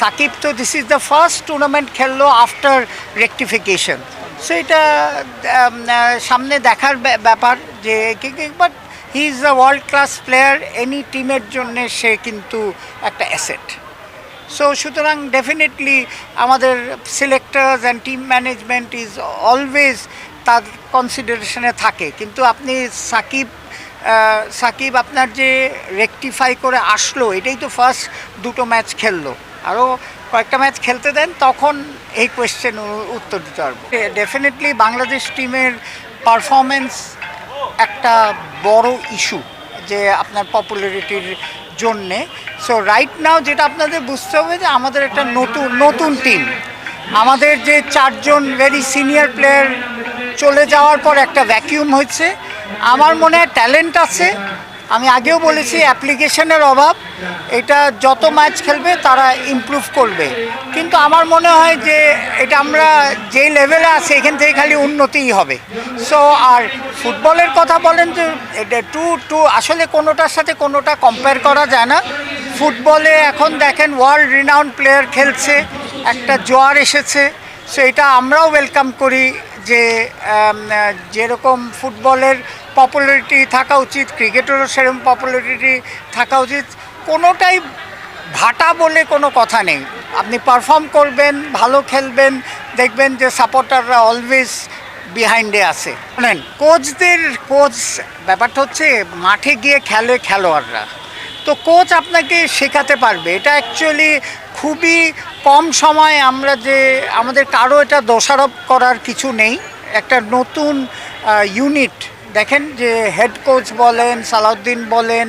সাকিব তো this is the first tournament খেললো after rectification, so এটা সামনে দেখার ব্যাপার যে, but he is the world class player, any টিমের জন্যে সে কিন্তু একটা অ্যাসেট। সো সুতরাং ডেফিনেটলি আমাদের selectors and team management is always তার কনসিডারেশনে থাকে। কিন্তু আপনি সাকিব আপনার যে রেকটিফাই করে আসলো, এটাই তো ফার্স্ট দুটো ম্যাচ খেললো, আরও কয়েকটা ম্যাচ খেলতে দেন, তখন এই কোয়েশ্চেন উত্তর দিতে পারবো। ডেফিনেটলি বাংলাদেশ টিমের পারফরমেন্স একটা বড় ইস্যু যে আপনার পপুলারিটির জন্যে। সো রাইট নাও যেটা আপনাদের বুঝতে হবে যে আমাদের একটা নতুন টিম, আমাদের যে চারজন ভেরি সিনিয়র প্লেয়ার চলে যাওয়ার পর একটা ভ্যাকিউম হয়েছে। আমার মনে হয় ট্যালেন্ট আছে, আমি আগেও বলেছি অ্যাপ্লিকেশনের অভাব, এটা যত ম্যাচ খেলবে তারা ইমপ্রুভ করবে। কিন্তু আমার মনে হয় যে এটা আমরা যেই লেভেলে আছি এখান থেকে খালি উন্নতিই হবে। সো আর ফুটবলের কথা বলেন যে এটা আসলে কোনোটার সাথে কোনোটা কম্পেয়ার করা যায় না। ফুটবলে এখন দেখেন ওয়ার্ল্ড রিনাউন্ড প্লেয়ার খেলছে, একটা জোয়ার এসেছে। সো এটা আমরাও ওয়েলকাম করি যে যেরকম ফুটবলের পপুলারিটি থাকা উচিত, ক্রিকেটেরও সেরকম পপুলারিটি থাকা উচিত। কোনোটাই ভাটা বলে কোনো কথা নেই, আপনি পারফর্ম করবেন, ভালো খেলবেন, দেখবেন যে সাপোর্টাররা অলওয়েজ বিহাইন্ডে আছে। শোনেন, কোচ ব্যাপারটা হচ্ছে মাঠে গিয়ে খেলে খেলোয়াড়রা, তো কোচ আপনাকে শেখাতে পারবে। এটা অ্যাকচুয়ালি খুবই কম সময় আমরা যে আমাদের কারো এটা দোষারোপ করার কিছু নেই। একটা নতুন ইউনিট দেখেন যে হেড কোচ বলেন, সালাউদ্দিন বলেন,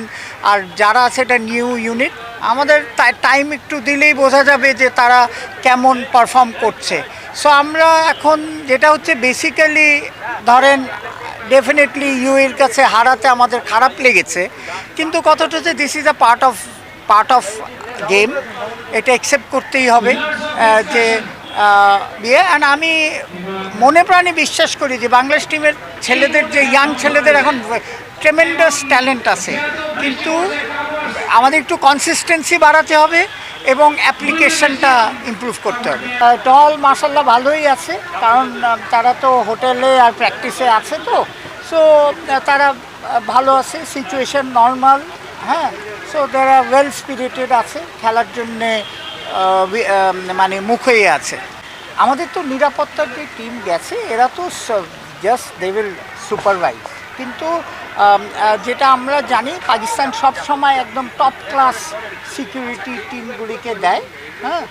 আর যারা আছে এটা নিউ ইউনিট, আমাদের টাইম একটু দিলেই বোঝা যাবে যে তারা কেমন পারফর্ম করছে। সো আমরা এখন যেটা হচ্ছে বেসিক্যালি ধরেন ডেফিনেটলি ইউএর কাছে হারাতে আমাদের খারাপ লেগেছে, কিন্তু কথাটা হচ্ছে this is a part of game, এটা অ্যাকসেপ্ট করতেই হবে যে অ্যান্ড আমি মনে প্রাণে বিশ্বাস করি যে বাংলাদেশ টিমের ছেলেদের, যে ইয়াং ছেলেদের এখন ট্রেমেন্ডাস ট্যালেন্ট আছে, কিন্তু আমাদের একটু কনসিস্টেন্সি বাড়াতে হবে এবং অ্যাপ্লিকেশনটা ইমপ্রুভ করতে হবে। দল মাশাআল্লাহ ভালোই আছে, কারণ তারা তো হোটেলে আর প্র্যাকটিসে আছে, তো সো তারা ভালো আছে, সিচুয়েশন নর্মাল। হ্যাঁ, সো তারা ওয়েল স্পিরিটেড আছে, খেলার জন্যে মানে মুখেই আছে। আমাদের তো নিরাপত্তার যে টিম গেছে এরা তো জাস্ট দে উইল সুপারভাইজ, কিন্তু যেটা আমরা জানি পাকিস্তান সব সময় একদম টপ ক্লাস সিকিউরিটি টিমগুলিকে দেয়। হ্যাঁ,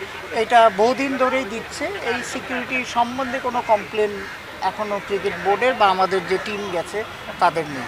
এটা বহুদিন ধরেই দিচ্ছে। এই সিকিউরিটির সম্বন্ধে কোনো কমপ্লেন এখনও ক্রিকেট বোর্ডের বা আমাদের যে টিম গেছে তাদের নেই।